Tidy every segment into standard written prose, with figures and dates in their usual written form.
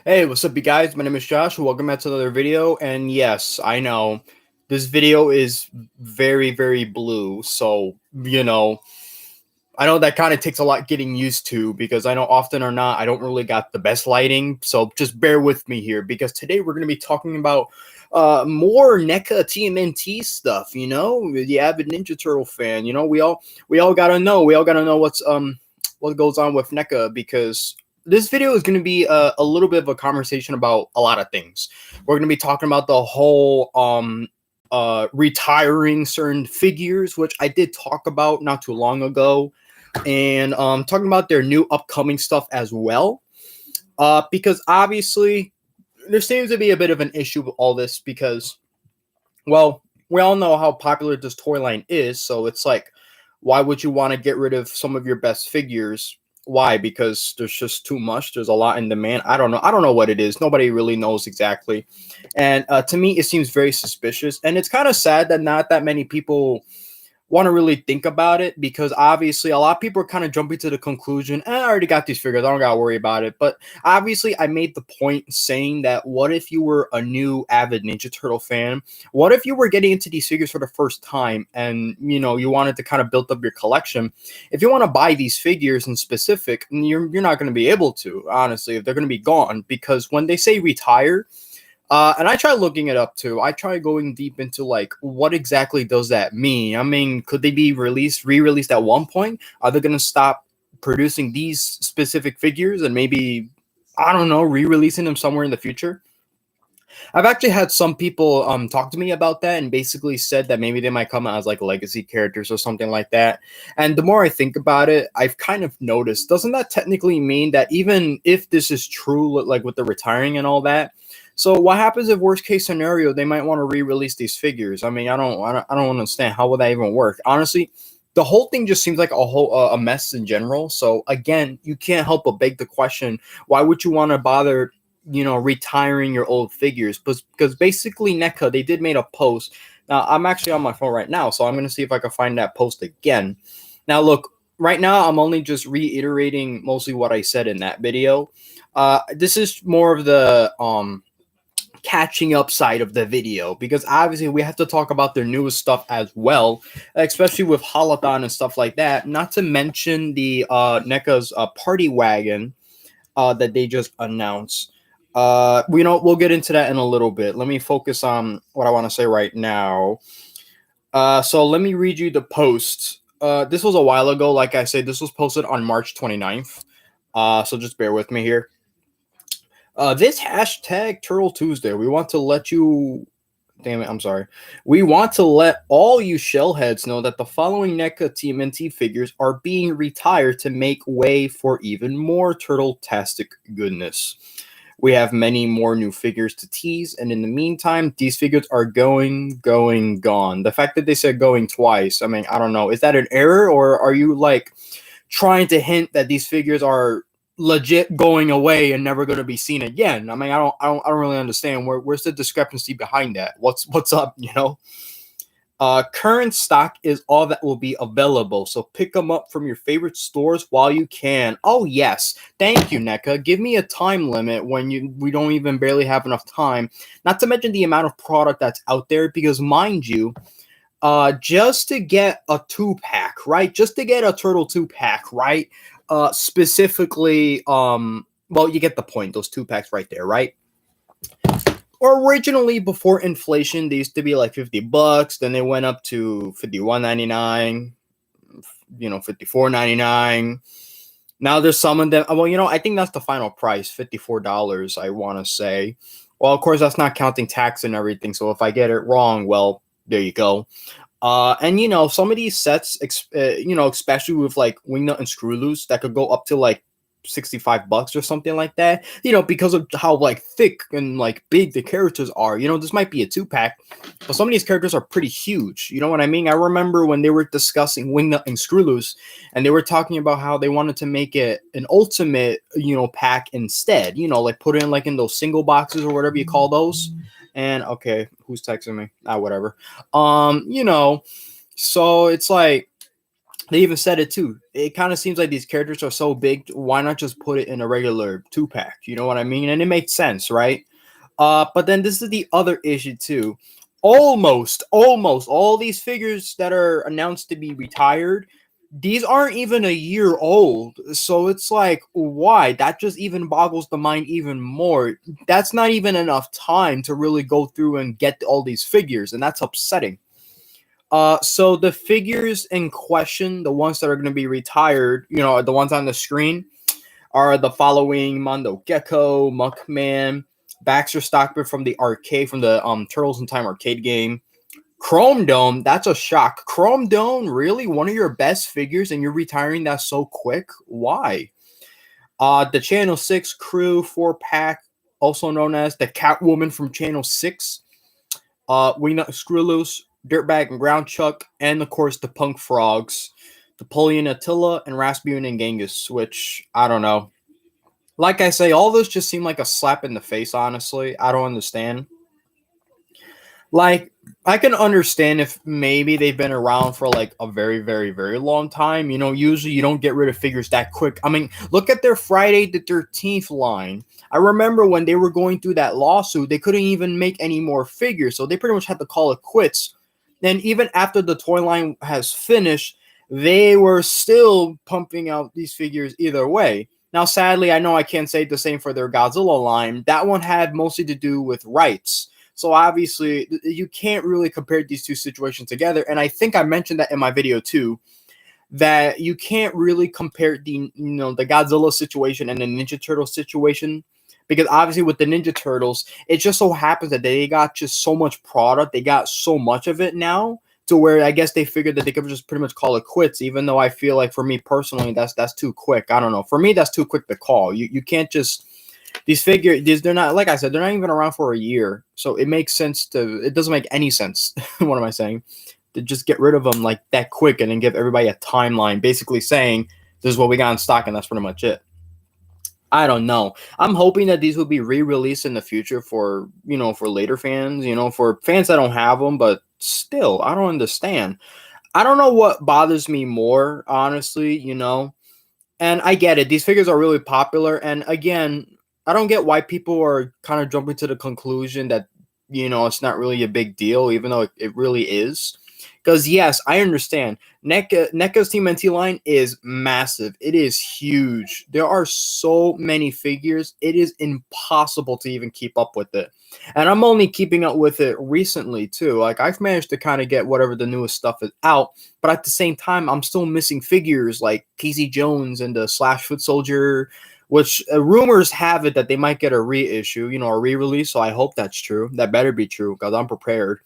Hey, what's up, you guys? My name is Josh. Welcome back to another video. And yes, I know this video is very, very blue. So, I know that kind of takes a lot getting used to because I know often or not, I don't really got the best lighting. So just bear with me here because today we're going to be talking about more NECA TMNT stuff. The avid Ninja Turtle fan. We all gotta know. We all gotta know what goes on with NECA because this video is going to be a little bit of a conversation about a lot of things. We're going to be talking about the whole retiring certain figures, which I did talk about not too long ago, and talking about their new upcoming stuff as well. Because obviously there seems to be a bit of an issue with all this because, well, we all know how popular this toy line is. So it's like, why would you want to get rid of some of your best figures? Why? Because there's just too much. There's a lot in demand. I don't know. I don't know what it is. Nobody really knows exactly. And to me, it seems very suspicious. And it's kind of sad that not that many people want to really think about it because obviously a lot of people are kind of jumping to the conclusion, I already got these figures. I don't got to worry about it. But obviously, I made the point saying that what if you were a new avid Ninja Turtle fan? What if you were getting into these figures for the first time and, you wanted to kind of build up your collection? If you want to buy these figures in specific, you're not going to be able to, honestly, if they're going to be gone because when they say retire, and I tried looking it up too. I tried going deep into like what exactly does that mean? I mean, could they be re-released at one point? Are they gonna stop producing these specific figures and maybe I don't know, re-releasing them somewhere in the future? I've actually had some people talk to me about that and basically said that maybe they might come out as like legacy characters or something like that. And the more I think about it, I've kind of noticed, doesn't that technically mean that even if this is true, like with the retiring and all that, so what happens if worst case scenario they might want to re-release these figures? I mean, I don't understand how would that even work. Honestly, the whole thing just seems like a mess in general. So again, you can't help but beg the question: why would you want to bother, retiring your old figures? Because basically, NECA they did made a post. Now I'm actually on my phone right now, so I'm gonna see if I can find that post again. Now look, right now I'm only just reiterating mostly what I said in that video. This is more of the catching up side of the video because obviously we have to talk about their newest stuff as well, especially with Holothon and stuff like that. Not to mention the NECA's party wagon that they just announced. We'll get into that in a little bit. Let me focus on what I want to say right now. So let me read you the post. This was a while ago. Like I said, this was posted on March 29th. So just bear with me here. This hashtag Turtle Tuesday, we want to let you. Damn it, I'm sorry. We want to let all you shellheads know that the following NECA TMNT figures are being retired to make way for even more Turtle-tastic goodness. We have many more new figures to tease, and in the meantime, these figures are gone. The fact that they said going twice, I mean, I don't know. Is that an error, or are you like trying to hint that these figures are legit going away and never going to be seen again? I mean, I don't really understand where's the discrepancy behind that. What's up? Current stock is all that will be available, so pick them up from your favorite stores while you can. Oh yes, thank you, NECA. Give me a time limit when we don't even barely have enough time. Not to mention the amount of product that's out there, because mind you, just to get a 2-pack, right? Just to get a Turtle 2-pack, right? Specifically, well, you get the point. Those 2-packs right there, right? Originally, before inflation, they used to be like $50. Then they went up to $51.99, $54.99. Now there's some of them. Well, I think that's the final price, $54, I want to say. Well, of course, that's not counting tax and everything. So if I get it wrong, well, there you go. And some of these sets, especially with like wingnut and screw loose, that could go up to like $65 or something like that, because of how like thick and like big the characters are. This might be a 2-pack, but some of these characters are pretty huge. You know what I mean? I remember when they were discussing wingnut and screw loose, and they were talking about how they wanted to make it an ultimate, pack instead, like put in like in those single boxes or whatever you call those. And okay, who's texting me? Whatever. So it's like, They even said it too. It kind of seems like these characters are so big. Why not just put it in a regular 2 pack? You know what I mean? And it makes sense, right? But then this is the other issue too. Almost all these figures that are announced to be retired, these aren't even a year old. So it's like, why? That just even boggles the mind even more. That's not even enough time to really go through and get all these figures, and that's upsetting. So the figures in question, the ones that are going to be retired, the ones on the screen, are the following: Mondo Gecko, Muckman, Baxter Stockman from the arcade, from the Turtles in Time arcade game. Chrome Dome, that's a shock. Chrome Dome, really? One of your best figures and you're retiring that so quick? Why? The Channel 6 Crew 4 pack, also known as the Catwoman from Channel 6. We know Screw Loose, Dirtbag and Ground Chuck, and of course the Punk Frogs, Napoleon Attila, and Rasputin and Genghis, which I don't know. Like I say, all those just seem like a slap in the face, honestly. I don't understand. Like, I can understand if maybe they've been around for like a very, very, very long time. Usually you don't get rid of figures that quick. I mean, look at their Friday the 13th line. I remember when they were going through that lawsuit, they couldn't even make any more figures. So they pretty much had to call it quits. And even after the toy line has finished, they were still pumping out these figures either way. Now, sadly, I know I can't say the same for their Godzilla line. That one had mostly to do with rights. So obviously, you can't really compare these two situations together. And I think I mentioned that in my video too, that you can't really compare the Godzilla situation and the Ninja Turtle situation, because obviously with the Ninja Turtles, it just so happens that they got just so much product, they got so much of it now, to where I guess they figured that they could just pretty much call it quits. Even though I feel like for me personally, that's too quick. I don't know. For me, that's too quick to call. You can't just they're not, like I said, they're not even around for a year, so it doesn't make any sense. What am I saying? To just get rid of them like that quick and then give everybody a timeline, basically saying this is what we got in stock and that's pretty much it. I don't know. I'm hoping that these will be re-released in the future for later fans, for fans that don't have them, but still, I don't understand. I don't know what bothers me more, honestly. And I get it. These figures are really popular. And again, I don't get why people are kind of jumping to the conclusion that, it's not really a big deal, even though it really is. Because, yes, I understand. NECA's TMNT line is massive. It is huge. There are so many figures. It is impossible to even keep up with it. And I'm only keeping up with it recently, too. Like, I've managed to kind of get whatever the newest stuff is out. But at the same time, I'm still missing figures like Casey Jones and the Slash Foot Soldier, which rumors have it that they might get a reissue, a re-release. So I hope that's true. That better be true because I'm prepared.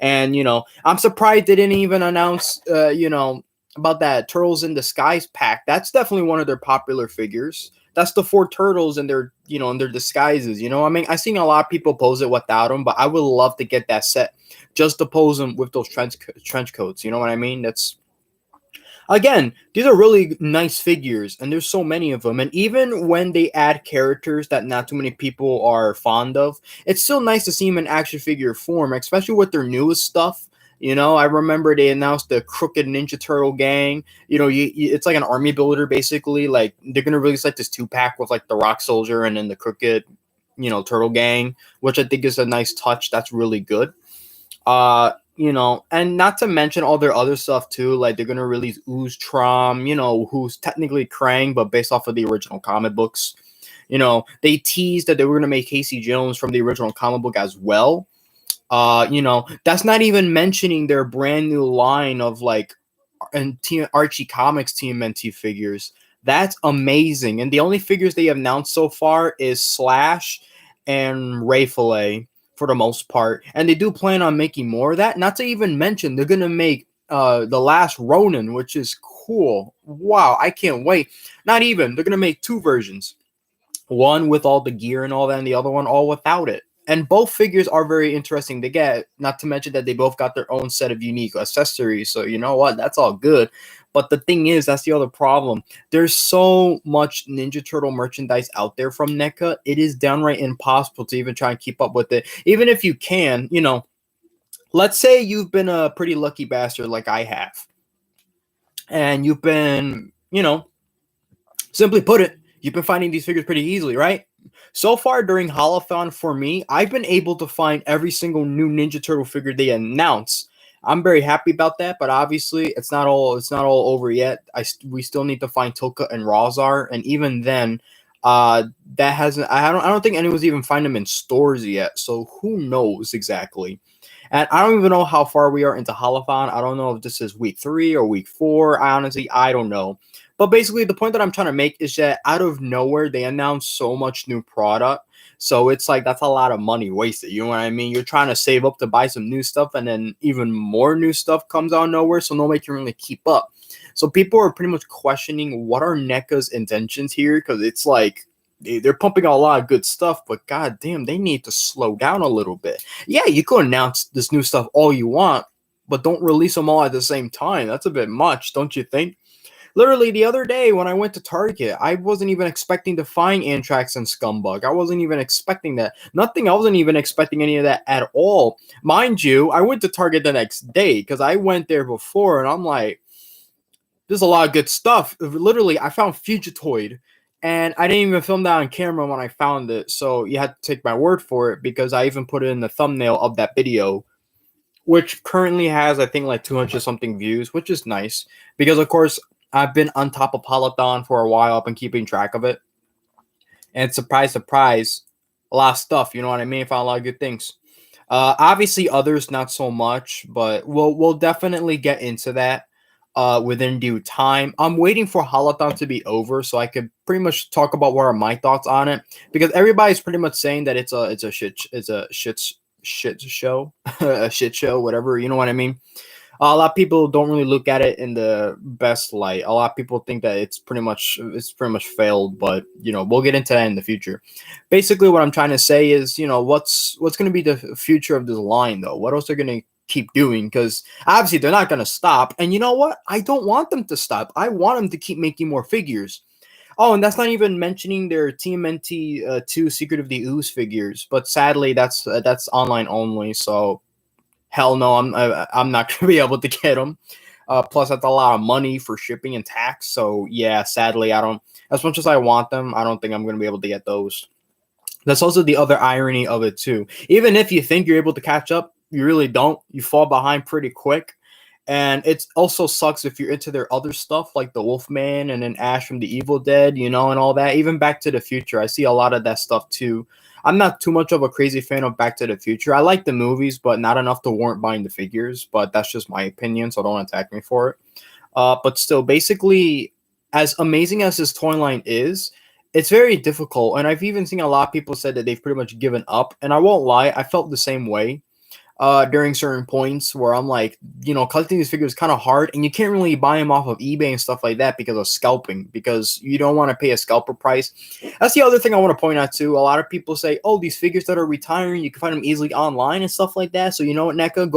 And, I'm surprised they didn't even announce, about that Turtles in Disguise pack. That's definitely one of their popular figures. That's the 4 turtles in their disguises. I mean, I've seen a lot of people pose it without them, but I would love to get that set just to pose them with those trench coats. You know what I mean? Again, these are really nice figures, and there's so many of them. And even when they add characters that not too many people are fond of, it's still nice to see them in action figure form, especially with their newest stuff. I remember they announced the Crooked Ninja Turtle gang. It's like an army builder, basically. Like, they're going to release like this 2 pack with like the Rock Soldier and then the Crooked, Turtle gang, which I think is a nice touch. That's really good. And not to mention all their other stuff too. Like, they're gonna release Ooze Trom, who's technically Krang, but based off of the original comic books. They teased that they were gonna make Casey Jones from the original comic book as well. That's not even mentioning their brand new line of like Archie Comics TMNT figures. That's amazing. And the only figures they have announced so far is Slash and Ray Fillet for the most part. And they do plan on making more of that. Not to even mention, they're going to make The Last Ronin, which is cool. Wow, I can't wait. Not even. They're going to make 2 versions. One with all the gear and all that, and the other one all without it. And both figures are very interesting to get, not to mention that they both got their own set of unique accessories. So, you know what? That's all good. But the thing is, that's the other problem. There's so much Ninja Turtle merchandise out there from NECA. It is downright impossible to even try and keep up with it. Even if you can, let's say you've been a pretty lucky bastard like I have. and you've been, simply put it, you've been finding these figures pretty easily, right? So far during Holothon for me, I've been able to find every single new Ninja Turtle figure they announce. I'm very happy about that, but obviously it's not all over yet. We still need to find Tilka and Razar, and even then, that hasn't. I don't think anyone's even find them in stores yet. So who knows exactly? And I don't even know how far we are into Holothon. I don't know if this is week 3 or week 4. I don't know. But basically, the point that I'm trying to make is that out of nowhere, they announce so much new product. So it's like that's a lot of money wasted. You know what I mean? You're trying to save up to buy some new stuff, and then even more new stuff comes out of nowhere. So nobody can really keep up. So people are pretty much questioning what are NECA's intentions here, because it's like they're pumping out a lot of good stuff, but god damn, they need to slow down a little bit. Yeah, you could announce this new stuff all you want, but don't release them all at the same time. That's a bit much, don't you think? Literally the other day when I went to Target, I wasn't even expecting to find Anthrax and Scumbug. I wasn't even expecting that. Nothing. I wasn't even expecting any of that at all. Mind you, I went to Target the next day because I went there before, and I'm like, there's a lot of good stuff. Literally, I found Fugitoid, and I didn't even film that on camera when I found it. So you had to take my word for it because I even put it in the thumbnail of that video, which currently has, I think, like 200 something views, which is nice because, of course, I've been on top of Peloton for a while. I've been keeping track of it. And surprise, surprise, a lot of stuff. You know what I mean? Found a lot of good things. Obviously, others not so much, but we'll definitely get into that within due time. I'm waiting for Holothon to be over so I could pretty much talk about what are my thoughts on it, because everybody's pretty much saying that it's a shit show, a shit show, whatever. You know what I mean? A lot of people don't really look at it in the best light. A lot of people think that it's pretty much failed, but we'll get into that in the future. Basically, what I'm trying to say is, what's going to be the future of this line though? What else they're going to keep doing? Because obviously they're not going to stop. And you know what? I don't want them to stop. I want them to keep making more figures. Oh, and that's not even mentioning their TMNT 2 Secret of the Ooze figures. But sadly, that's online only. So hell no, I'm not gonna be able to get them. Plus, that's a lot of money for shipping and tax. So yeah, sadly, I don't. As much as I want them, I don't think I'm gonna be able to get those. That's also the other irony of it too. Even if you think you're able to catch up, you really don't. You fall behind pretty quick. And it also sucks if you're into their other stuff like the Wolfman and then Ash from the Evil Dead, and all that. Even Back to the Future, I see a lot of that stuff too. I'm not too much of a crazy fan of Back to the Future. I like the movies, but not enough to warrant buying the figures. But that's just my opinion, so don't attack me for it. But still, basically, as amazing as this toy line is, it's very difficult. And I've even seen a lot of people said that they've pretty much given up. And I won't lie, I felt the same way during certain points where I'm like, collecting these figures is kind of hard, and you can't really buy them off of eBay and stuff like that because of scalping, because you don't want to pay a scalper price. That's the other thing I want to point out too. A lot of people say, oh, these figures that are retiring, you can find them easily online and stuff like that. So you know what, NECA,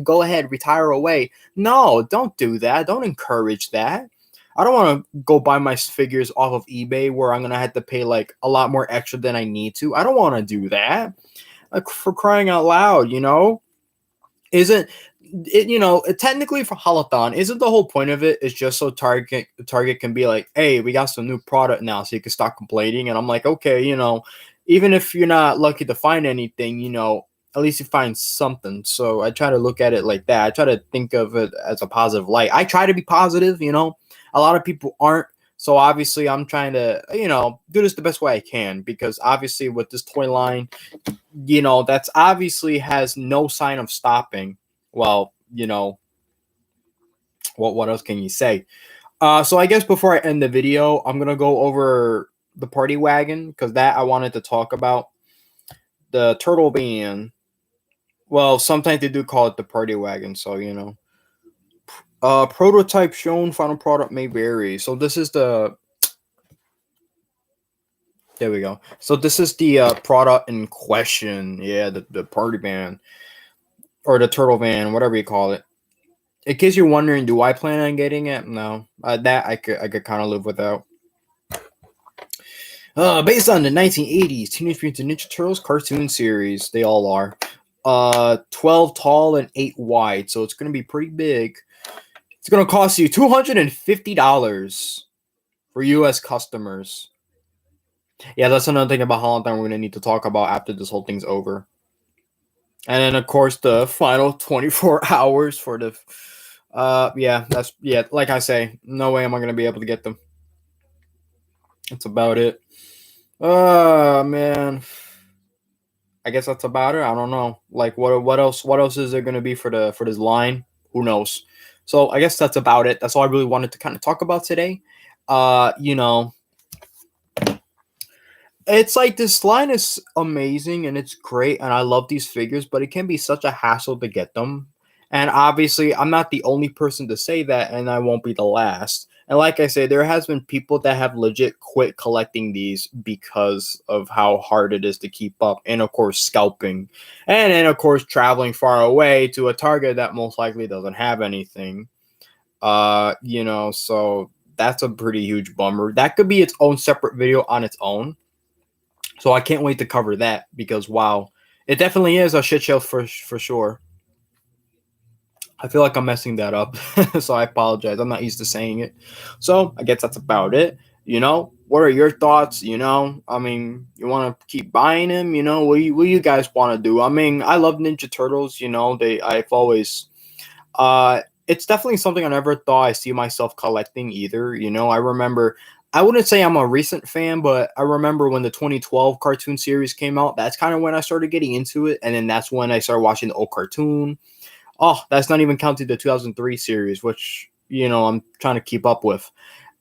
go ahead, retire away. No, don't do that. Don't encourage that. I don't want to go buy my figures off of eBay where I'm going to have to pay like a lot more extra than I need to. I don't want to do that. Like, for crying out loud, isn't it, technically for Holothon, isn't the whole point of it is just so Target can be like, hey, we got some new product now, so you can stop complaining. And I'm like, okay, even if you're not lucky to find anything, at least you find something. So I try to look at it like that. I try to think of it as a positive light. I try to be positive, a lot of people aren't. So obviously I'm trying to, do this the best way I can, because obviously with this toy line, that's obviously has no sign of stopping. Well, what else can you say? So I guess before I end the video, I'm gonna go over the party wagon, because that I wanted to talk about. The turtle van. Well, sometimes they do call it the party wagon, so prototype shown, final product may vary. So this is there we go. So this is the product in question. Yeah, the party van, or the turtle van, whatever you call it. In case you're wondering, do I plan on getting it? No, that I could kind of live without. Based on the 1980s Teenage Mutant Ninja Turtles cartoon series, they all are. 12 tall and 8 wide, so it's gonna be pretty big. It's going to cost you $250 for US customers. Yeah, that's another thing about Holland that we're going to need to talk about after this whole thing's over. And then, of course, the final 24 hours for the... like I say, no way am I going to be able to get them. That's about it. Man. I guess that's about it. I don't know. Like, what else is there going to be for this line? Who knows? So I guess that's about it. That's all I really wanted to kind of talk about today. You know, it's like this line is amazing and it's great and I love these figures, but it can be such a hassle to get them. And obviously, I'm not the only person to say that, and I won't be the last. And like I say, there has been people that have legit quit collecting these because of how hard it is to keep up, and of course, scalping, and then of course, traveling far away to a Target that most likely doesn't have anything. So that's a pretty huge bummer. That could be its own separate video on its own. So I can't wait to cover that because wow, it definitely is a shit show for sure. I feel like I'm messing that up, so I apologize. I'm not used to saying it. So I guess that's about it. What are your thoughts? I mean, you want to keep buying them? What you guys want to do? I mean, I love Ninja Turtles. I've always, it's definitely something I never thought I see myself collecting either. I remember, I wouldn't say I'm a recent fan, but I remember when the 2012 cartoon series came out. That's kind of when I started getting into it, and then that's when I started watching the old cartoon. Oh, that's not even counting the 2003 series, which, I'm trying to keep up with.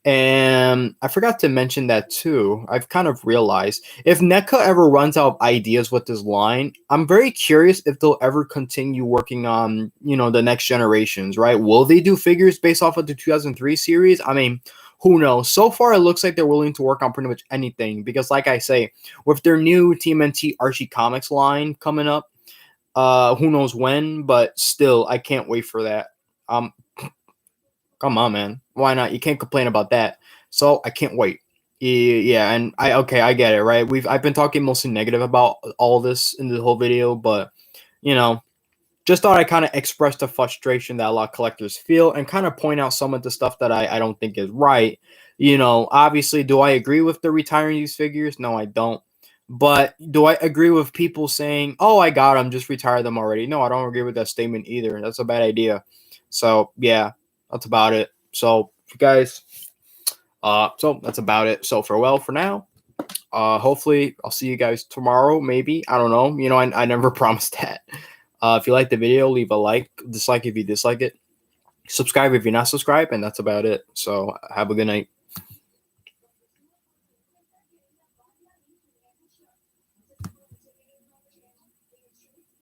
And I forgot to mention that too. I've kind of realized if NECA ever runs out of ideas with this line, I'm very curious if they'll ever continue working on, the next generations, right? Will they do figures based off of the 2003 series? I mean, who knows? So far, it looks like they're willing to work on pretty much anything because, like I say, with their new TMNT Archie Comics line coming up, who knows when, but still, I can't wait for that. Come on, man. Why not? You can't complain about that. So I can't wait. Yeah, and I get it, right? I've been talking mostly negative about all this in the whole video, but just thought I kind of express the frustration that a lot of collectors feel and kind of point out some of the stuff that I don't think is right. Obviously, do I agree with the retiring these figures? No, I don't. But do I agree with people saying, "Oh, I got them, just retire them already"? No, I don't agree with that statement either. That's a bad idea. So yeah, that's about it. So guys, so that's about it. So farewell for now. Hopefully I'll see you guys tomorrow. Maybe, I don't know. I never promised that. If you like the video, leave a like, dislike if you dislike it, subscribe if you're not subscribed, and that's about it. So have a good night.